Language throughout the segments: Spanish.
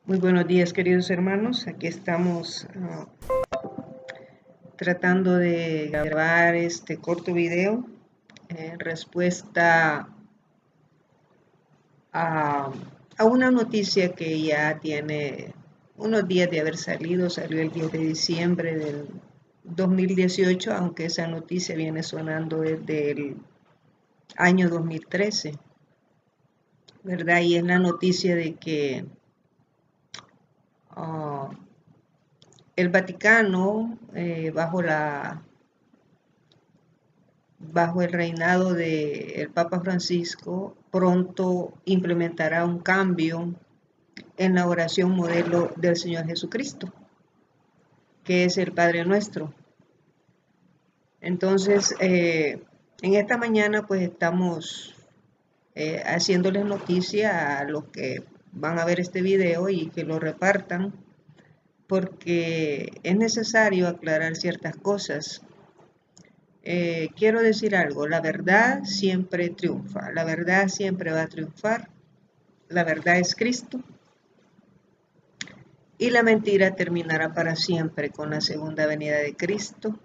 Muy buenos días, queridos hermanos. Aquí estamos tratando de grabar este corto video en respuesta a una noticia que ya tiene unos días de haber salido. Salió el 10 de diciembre del 2018, aunque esa noticia viene sonando desde el año 2013, ¿verdad? Y es la noticia de que el Vaticano, bajo el reinado del Papa Francisco, pronto implementará un cambio en la oración modelo del Señor Jesucristo, que es el Padre Nuestro. Entonces, en esta mañana pues estamos haciéndoles noticia a los que van a ver este video y que lo repartan, porque es necesario aclarar ciertas cosas. Quiero decir algo: la verdad siempre triunfa, la verdad siempre va a triunfar, la verdad es Cristo, y la mentira terminará para siempre con la segunda venida de Cristo,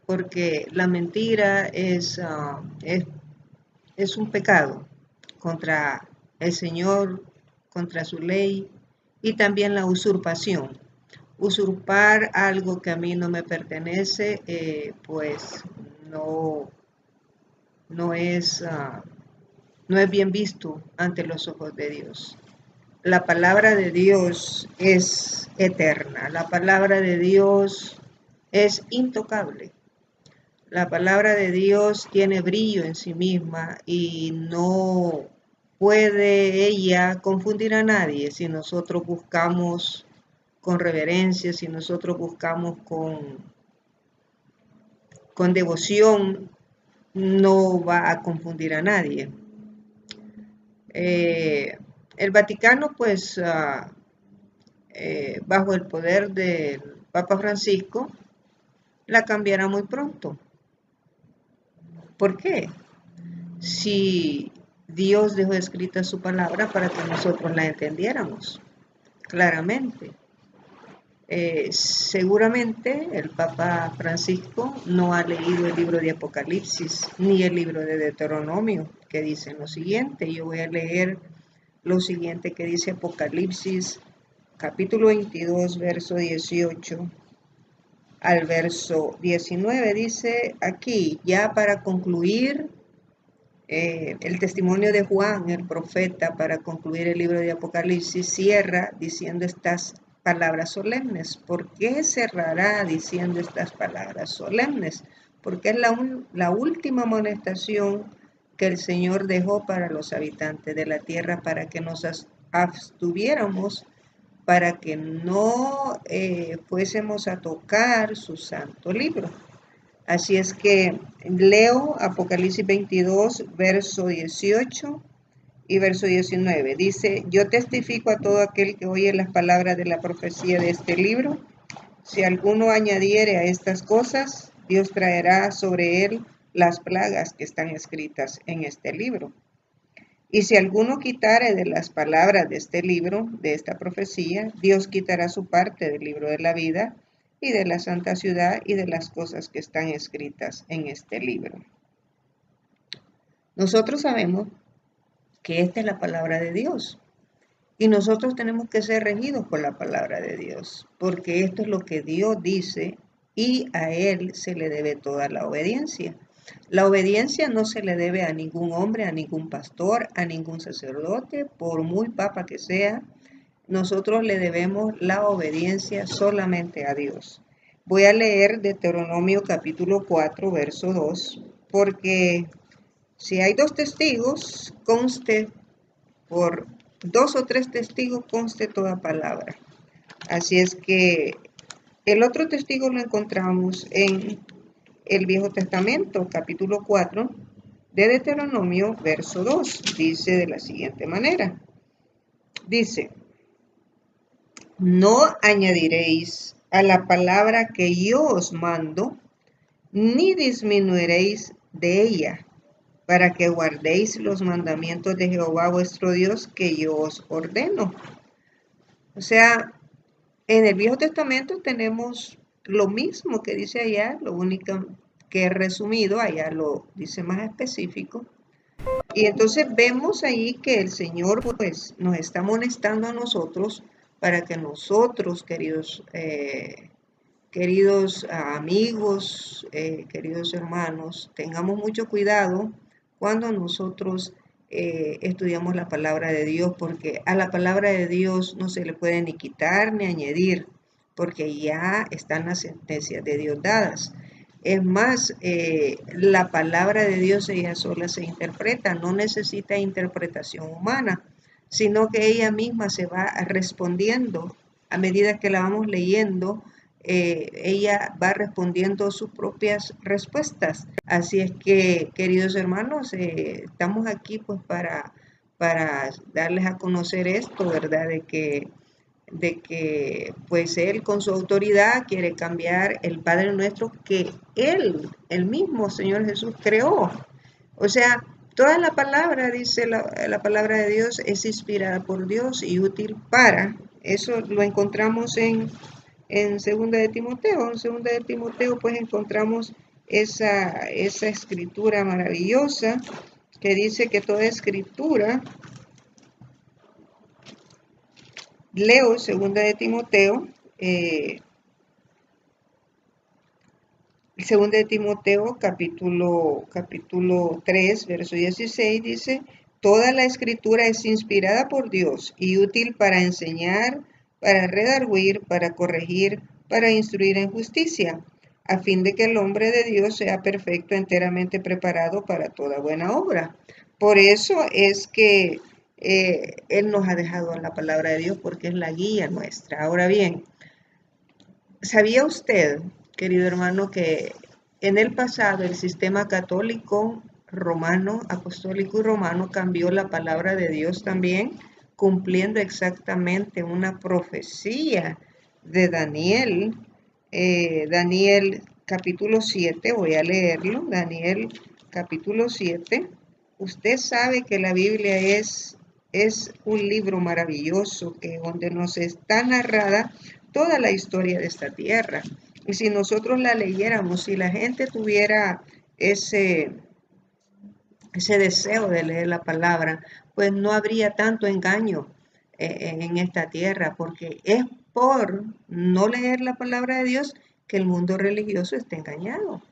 porque la mentira es un pecado contra el Señor, contra su ley, y también la usurpación. Usurpar algo que a mí no me pertenece, pues no es bien visto ante los ojos de Dios. La palabra de Dios es eterna, la palabra de Dios es intocable. La palabra de Dios tiene brillo en sí misma y no puede ella confundir a nadie si nosotros buscamos con reverencia, si nosotros buscamos con devoción, no va a confundir a nadie. El Vaticano, pues, bajo el poder del Papa Francisco, la cambiará muy pronto. ¿Por qué? Si Dios dejó escrita su palabra para que nosotros la entendiéramos claramente. Seguramente el Papa Francisco no ha leído el libro de Apocalipsis ni el libro de Deuteronomio, que dicen lo siguiente. Yo voy a leer lo siguiente que dice Apocalipsis, capítulo 22, verso 18 al verso 19. Dice aquí, ya para concluir, el testimonio de Juan, el profeta, para concluir el libro de Apocalipsis, cierra diciendo estas palabras solemnes. ¿Por qué cerrará diciendo estas palabras solemnes? Porque es la última amonestación que el Señor dejó para los habitantes de la tierra, para que nos abstuviéramos, para que no fuésemos a tocar su santo libro. Así es que leo Apocalipsis 22, verso 18 y verso 19. Dice, yo testifico a todo aquel que oye las palabras de la profecía de este libro. Si alguno añadiere a estas cosas, Dios traerá sobre él las plagas que están escritas en este libro. Y si alguno quitare de las palabras de este libro, de esta profecía, Dios quitará su parte del libro de la vida y de la santa ciudad y de las cosas que están escritas en este libro. Nosotros sabemos que esta es la palabra de Dios y nosotros tenemos que ser regidos por la palabra de Dios, porque esto es lo que Dios dice y a Él se le debe toda la obediencia. La obediencia no se le debe a ningún hombre, a ningún pastor, a ningún sacerdote, por muy papa que sea. Nosotros le debemos la obediencia solamente a Dios. Voy a leer Deuteronomio capítulo 4, verso 2, porque si hay dos testigos, conste por 2 o 3 testigos, conste toda palabra. Así es que el otro testigo lo encontramos en el Viejo Testamento, capítulo 4, de Deuteronomio, verso 2. Dice de la siguiente manera. Dice, no añadiréis a la palabra que yo os mando, ni disminuiréis de ella, para que guardéis los mandamientos de Jehová vuestro Dios que yo os ordeno. O sea, en el Viejo Testamento tenemos lo mismo que dice allá, lo único que es resumido, allá lo dice más específico. Y entonces vemos ahí que el Señor pues nos está amonestando a nosotros para que nosotros, queridos amigos, queridos hermanos, tengamos mucho cuidado cuando nosotros estudiamos la palabra de Dios, porque a la palabra de Dios no se le puede ni quitar ni añadir, porque ya están las sentencias de Dios dadas. Es más, la palabra de Dios ella sola se interpreta, no necesita interpretación humana, sino que ella misma se va respondiendo a medida que la vamos leyendo. Ella va respondiendo sus propias respuestas. Así es que, queridos hermanos, estamos aquí pues para darles a conocer esto, ¿verdad? De que pues Él con su autoridad quiere cambiar el Padre Nuestro que Él, el mismo Señor Jesús, creó. O sea, toda la palabra, dice la palabra de Dios, es inspirada por Dios y útil para. Eso lo encontramos en segunda de Timoteo. En segunda de Timoteo pues encontramos esa escritura maravillosa que dice que toda escritura, leo segunda de Timoteo, segunda de Timoteo capítulo 3, verso 16 dice, toda la escritura es inspirada por Dios y útil para enseñar, para redarguir, para corregir, para instruir en justicia, a fin de que el hombre de Dios sea perfecto, enteramente preparado para toda buena obra. Por eso es que Él nos ha dejado la palabra de Dios porque es la guía nuestra. Ahora bien, ¿sabía usted, querido hermano, que en el pasado el sistema católico romano, apostólico y romano cambió la palabra de Dios también, cumpliendo exactamente una profecía de Daniel? Daniel capítulo 7, voy a leerlo, Daniel capítulo 7. Usted sabe que la Biblia es un libro maravilloso que donde nos está narrada toda la historia de esta tierra. Y si nosotros la leyéramos, si la gente tuviera ese deseo de leer la palabra, pues no habría tanto engaño en esta tierra, porque es por no leer la palabra de Dios que el mundo religioso está engañado.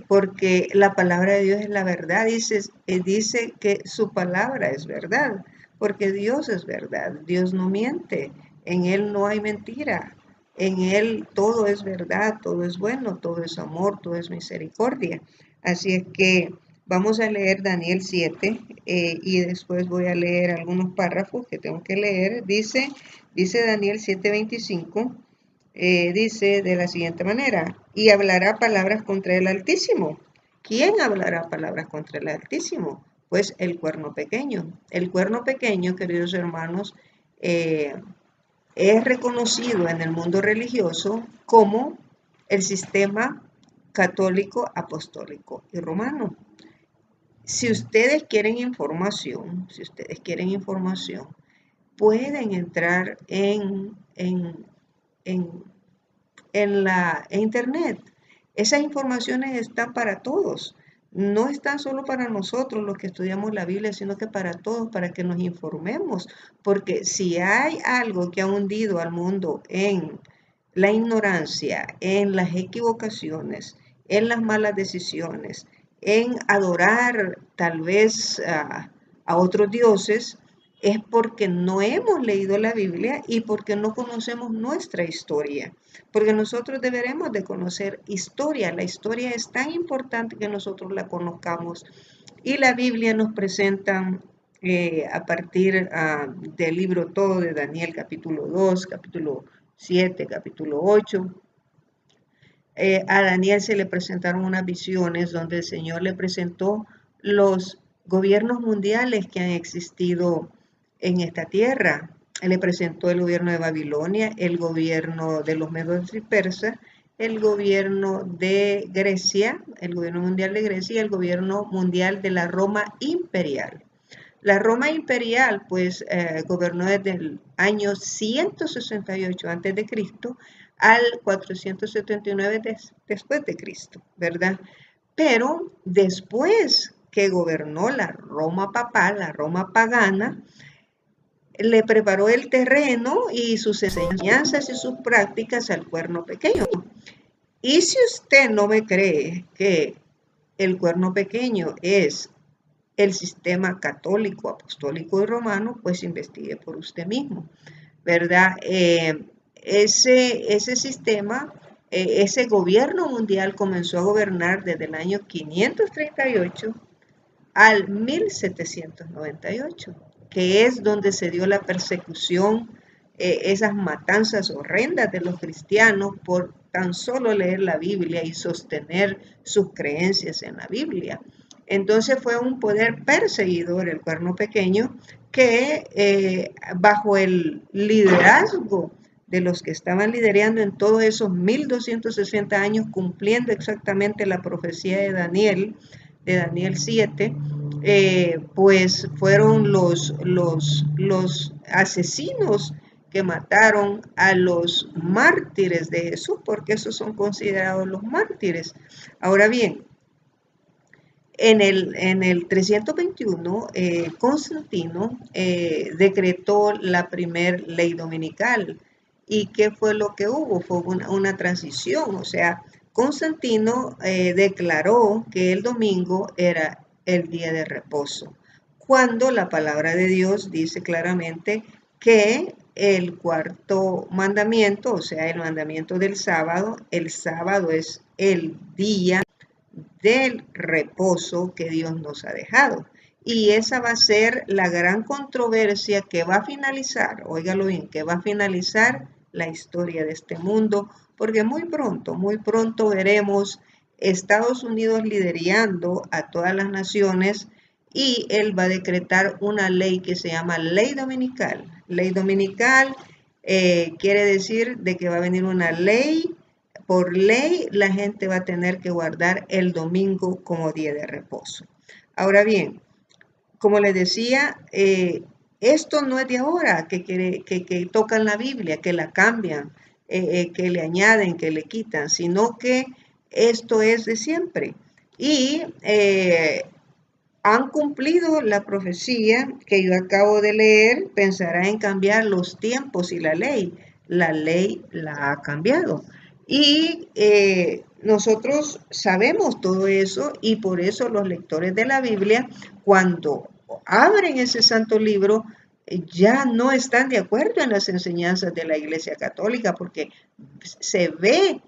Porque la palabra de Dios es la verdad, dice que su palabra es verdad, porque Dios es verdad, Dios no miente, en Él no hay mentira, en Él todo es verdad, todo es bueno, todo es amor, todo es misericordia. Así es que vamos a leer Daniel 7 y después voy a leer algunos párrafos que tengo que leer. Dice Daniel 7:25. Dice de la siguiente manera, y hablará palabras contra el Altísimo. ¿Quién hablará palabras contra el Altísimo? Pues el cuerno pequeño. El cuerno pequeño, queridos hermanos, es reconocido en el mundo religioso como el sistema católico, apostólico y romano. Si ustedes quieren información, pueden entrar en internet. Esas informaciones están para todos. No están solo para nosotros los que estudiamos la Biblia, sino que para todos, para que nos informemos. Porque si hay algo que ha hundido al mundo en la ignorancia, en las equivocaciones, en las malas decisiones, en adorar tal vez a otros dioses, es porque no hemos leído la Biblia y porque no conocemos nuestra historia. Porque nosotros deberemos de conocer historia. La historia es tan importante que nosotros la conozcamos. Y la Biblia nos presenta a partir del libro todo de Daniel, capítulo 2, capítulo 7, capítulo 8. A Daniel se le presentaron unas visiones donde el Señor le presentó los gobiernos mundiales que han existido en esta tierra. Le presentó el gobierno de Babilonia, el gobierno de los medos y persas, el gobierno de Grecia, el gobierno mundial de Grecia y el gobierno mundial de la Roma imperial. La Roma imperial, pues, gobernó desde el año 168 a.C. al 479 después de Cristo, ¿verdad? Pero después que gobernó la Roma papal, la Roma pagana, le preparó el terreno y sus enseñanzas y sus prácticas al cuerno pequeño. Y si usted no me cree que el cuerno pequeño es el sistema católico, apostólico y romano, pues investigue por usted mismo, ¿verdad? Ese sistema, ese gobierno mundial comenzó a gobernar desde el año 538 al 1798, que es donde se dio la persecución, esas matanzas horrendas de los cristianos por tan solo leer la Biblia y sostener sus creencias en la Biblia. Entonces fue un poder perseguidor, el cuerno pequeño, que bajo el liderazgo de los que estaban liderando en todos esos 1260 años, cumpliendo exactamente la profecía de Daniel 7, pues fueron los asesinos que mataron a los mártires de Jesús, porque esos son considerados los mártires. Ahora bien, en el 321, Constantino decretó la primer ley dominical. ¿Y qué fue lo que hubo? Fue una transición, o sea, Constantino declaró que el domingo era el día de reposo, cuando la palabra de Dios dice claramente que el cuarto mandamiento, o sea, el mandamiento del sábado, el sábado es el día del reposo que Dios nos ha dejado. Y esa va a ser la gran controversia que va a finalizar, óigalo bien, que va a finalizar la historia de este mundo, porque muy pronto veremos Estados Unidos liderando a todas las naciones y él va a decretar una ley que se llama ley dominical. Ley dominical quiere decir de que va a venir una ley. Por ley, la gente va a tener que guardar el domingo como día de reposo. Ahora bien, como les decía, esto no es de ahora, que tocan la Biblia, que la cambian, que le añaden, que le quitan, sino que esto es de siempre. Y han cumplido la profecía que yo acabo de leer, pensará en cambiar los tiempos y la ley. La ley la ha cambiado. Y nosotros sabemos todo eso y por eso los lectores de la Biblia, cuando abren ese santo libro, ya no están de acuerdo en las enseñanzas de la Iglesia Católica porque se ve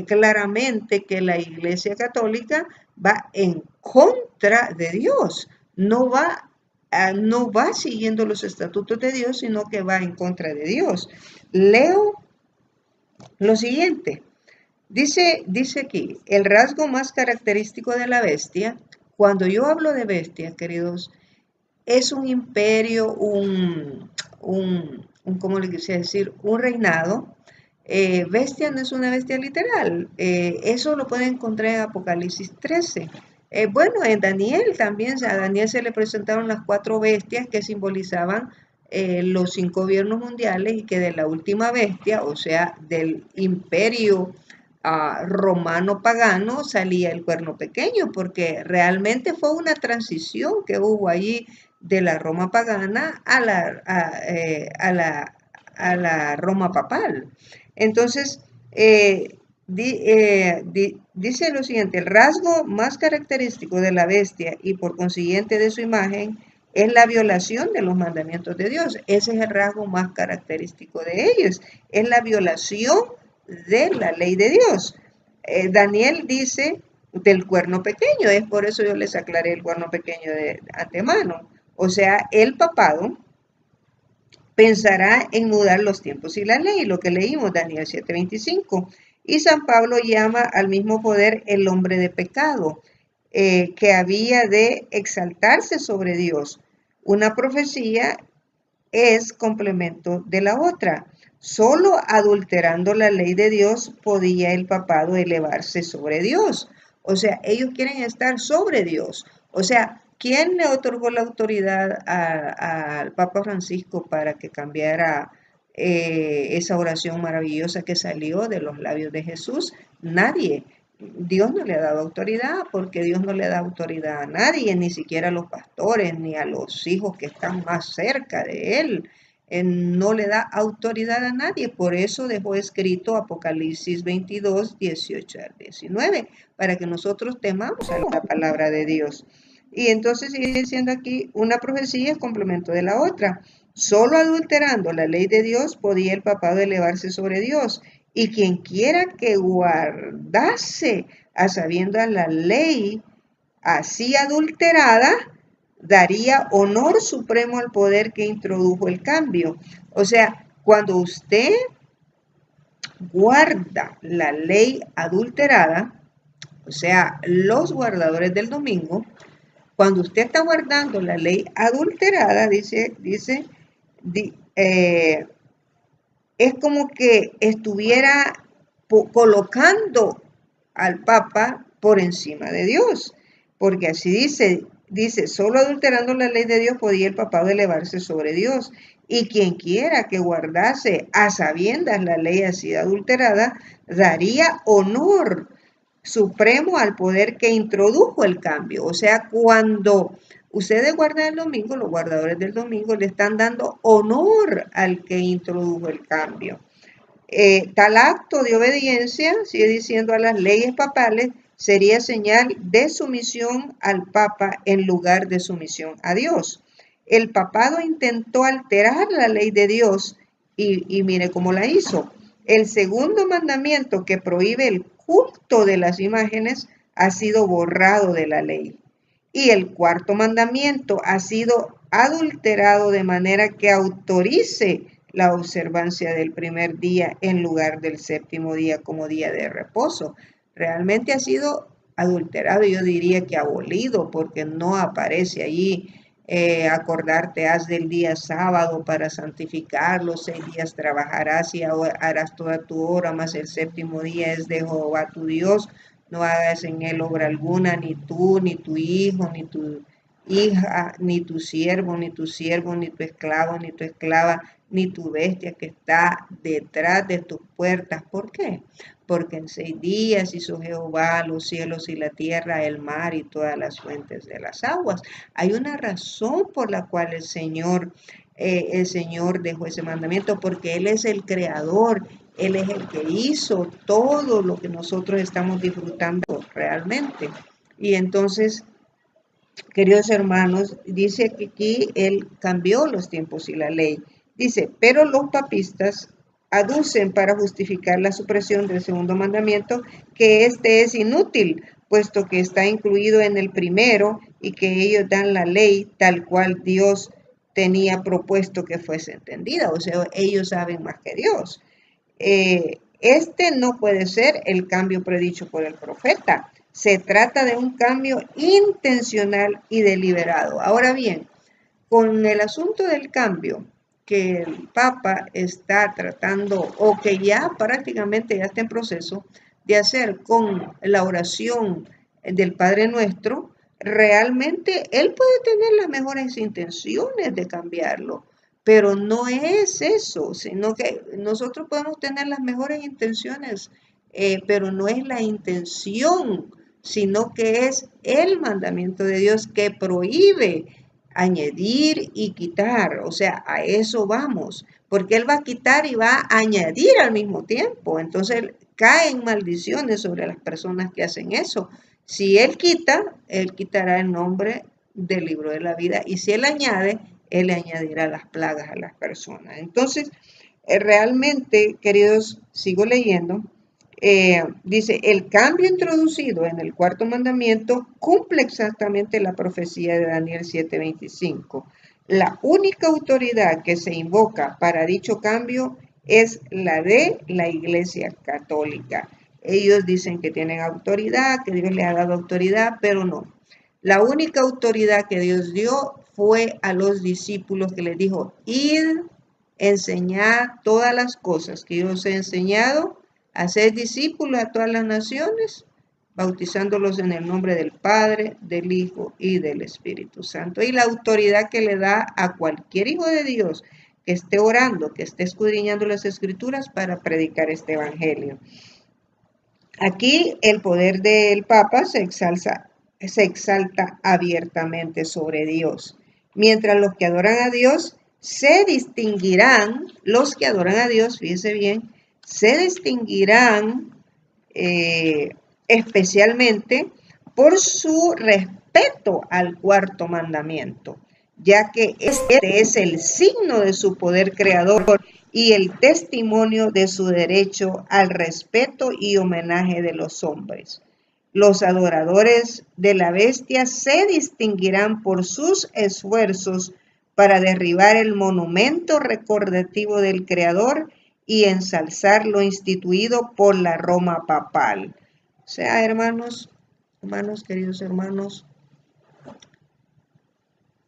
claramente que la Iglesia Católica va en contra de Dios, no va siguiendo los estatutos de Dios, sino que va en contra de Dios. Leo lo siguiente. Dice aquí, el rasgo más característico de la bestia, cuando yo hablo de bestia, queridos, es un imperio, ¿cómo le quisiera decir? Un reinado Bestia no es una bestia literal. Eso lo pueden encontrar en Apocalipsis 13. Bueno, en Daniel también, a Daniel se le presentaron las 4 bestias que simbolizaban los 5 gobiernos mundiales, y que de la última bestia, o sea, del imperio romano pagano, salía el cuerno pequeño, porque realmente fue una transición que hubo allí de la Roma pagana a la Roma papal. Entonces, dice lo siguiente: el rasgo más característico de la bestia y por consiguiente de su imagen es la violación de los mandamientos de Dios. Ese es el rasgo más característico de ellos, es la violación de la ley de Dios. Daniel dice del cuerno pequeño, es por eso yo les aclaré el cuerno pequeño de antemano. O sea, el papado pensará en mudar los tiempos y la ley, lo que leímos, Daniel 7:25. Y San Pablo llama al mismo poder el hombre de pecado, que había de exaltarse sobre Dios. Una profecía es complemento de la otra. Solo adulterando la ley de Dios podía el papado elevarse sobre Dios. O sea, ellos quieren estar sobre Dios. O sea, ¿quién le otorgó la autoridad al Papa Francisco para que cambiara esa oración maravillosa que salió de los labios de Jesús? Nadie. Dios no le ha dado autoridad, porque Dios no le da autoridad a nadie, ni siquiera a los pastores, ni a los hijos que están más cerca de él. No le da autoridad a nadie, por eso dejó escrito Apocalipsis 22, 18 al 19, para que nosotros temamos a la palabra de Dios. Y entonces sigue diciendo aquí, una profecía es complemento de la otra. Solo adulterando la ley de Dios podía el papado elevarse sobre Dios. Y quien quiera que guardase a sabiendas la ley así adulterada, daría honor supremo al poder que introdujo el cambio. O sea, cuando usted guarda la ley adulterada, o sea, los guardadores del domingo, cuando usted está guardando la ley adulterada, es como que estuviera colocando al Papa por encima de Dios, porque así dice, solo adulterando la ley de Dios podía el papado elevarse sobre Dios, y quien quiera que guardase a sabiendas la ley así adulterada, daría honor supremo al poder que introdujo el cambio. O sea, cuando ustedes guardan el domingo, los guardadores del domingo le están dando honor al que introdujo el cambio. Tal acto de obediencia, sigue diciendo, a las leyes papales, sería señal de sumisión al Papa en lugar de sumisión a Dios. El papado intentó alterar la ley de Dios y mire cómo la hizo. El segundo mandamiento, que prohíbe el culto de las imágenes, ha sido borrado de la ley. Y el cuarto mandamiento ha sido adulterado de manera que autorice la observancia del primer día en lugar del séptimo día como día de reposo. Realmente ha sido adulterado, yo diría que abolido, porque no aparece allí. Acordarte has del día sábado para santificarlo, 6 días trabajarás y harás toda tu obra, mas el séptimo día es de Jehová tu Dios. No hagas en él obra alguna, ni tú, ni tu hijo, ni tu hija, ni tu siervo, ni tu siervo, ni tu esclavo, ni tu esclava, ni tu bestia que está detrás de tus puertas. ¿Por qué? Porque en 6 días hizo Jehová los cielos y la tierra, el mar y todas las fuentes de las aguas. Hay una razón por la cual el Señor dejó ese mandamiento, porque Él es el creador, Él es el que hizo todo lo que nosotros estamos disfrutando realmente. Y entonces, queridos hermanos, dice que aquí Él cambió los tiempos y la ley. Dice, pero los papistas aducen para justificar la supresión del segundo mandamiento que este es inútil, puesto que está incluido en el primero, y que ellos dan la ley tal cual Dios tenía propuesto que fuese entendida. O sea, ellos saben más que Dios. Este no puede ser el cambio predicho por el profeta. Se trata de un cambio intencional y deliberado. Ahora bien, con el asunto del cambio, que el Papa está tratando, o que ya prácticamente ya está en proceso de hacer con la oración del Padre Nuestro, realmente él puede tener las mejores intenciones de cambiarlo, pero no es eso, sino que nosotros podemos tener las mejores intenciones, pero no es la intención, sino que es el mandamiento de Dios que prohíbe añadir y quitar, o sea, a eso vamos, porque Él va a quitar y va a añadir al mismo tiempo, entonces caen maldiciones sobre las personas que hacen eso. Si Él quita, Él quitará el nombre del libro de la vida, y si Él añade, Él le añadirá las plagas a las personas. Entonces, realmente, queridos, sigo leyendo. Dice, el cambio introducido en el cuarto mandamiento cumple exactamente la profecía de Daniel 7:25. La única autoridad que se invoca para dicho cambio es la de la Iglesia Católica. Ellos dicen que tienen autoridad, que Dios les ha dado autoridad, pero no. La única autoridad que Dios dio fue a los discípulos, que les dijo, id, enseñad todas las cosas que yo os he enseñado, haced discípulos a todas las naciones, bautizándolos en el nombre del Padre, del Hijo y del Espíritu Santo. Y la autoridad que le da a cualquier hijo de Dios que esté orando, que esté escudriñando las Escrituras para predicar este evangelio. Aquí el poder del Papa se exalta abiertamente sobre Dios, mientras los que adoran a Dios se distinguirán, los que adoran a Dios, fíjense bien, se distinguirán especialmente por su respeto al cuarto mandamiento, ya que este es el signo de su poder creador y el testimonio de su derecho al respeto y homenaje de los hombres. Los adoradores de la bestia se distinguirán por sus esfuerzos para derribar el monumento recordativo del Creador y ensalzar lo instituido por la Roma papal. O sea, hermanos, queridos hermanos,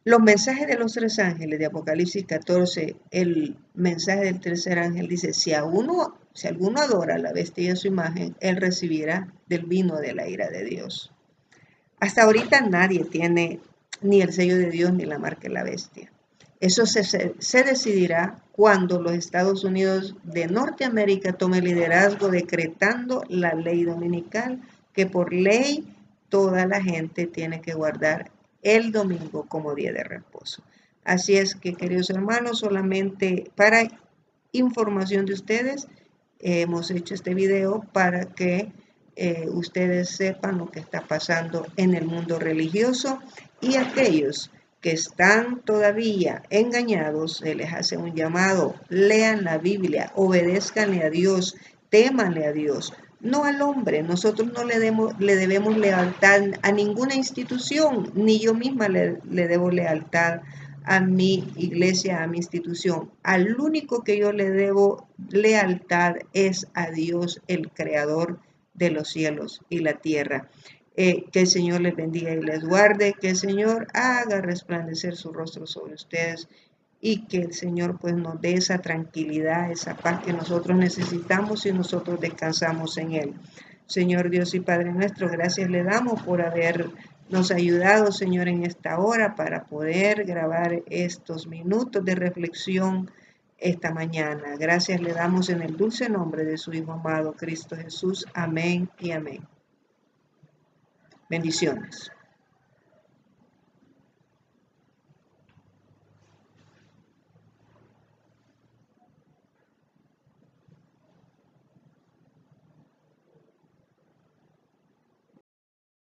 los mensajes de los tres ángeles de Apocalipsis 14, el mensaje del tercer ángel dice, si alguno adora a la bestia y a su imagen, él recibirá del vino de la ira de Dios. Hasta ahorita nadie tiene ni el sello de Dios ni la marca de la bestia. Eso se decidirá cuando los Estados Unidos de Norteamérica tome liderazgo decretando la ley dominical, que por ley toda la gente tiene que guardar el domingo como día de reposo. Así es que, queridos hermanos, solamente para información de ustedes, hemos hecho este video para que ustedes sepan lo que está pasando en el mundo religioso, y aquellos que están todavía engañados, se les hace un llamado: lean la Biblia, obedézcanle a Dios, témanle a Dios, no al hombre. Nosotros no le debemos lealtad a ninguna institución, ni yo misma le debo lealtad a mi iglesia, a mi institución. Al único que yo le debo lealtad es a Dios, el creador de los cielos y la tierra. Que el Señor les bendiga y les guarde, que el Señor haga resplandecer su rostro sobre ustedes, y que el Señor pues nos dé esa tranquilidad, esa paz que nosotros necesitamos y nosotros descansamos en Él. Señor Dios y Padre nuestro, gracias le damos por habernos ayudado, Señor, en esta hora para poder grabar estos minutos de reflexión esta mañana. Gracias le damos en el dulce nombre de su Hijo amado, Cristo Jesús. Amén y amén. Bendiciones.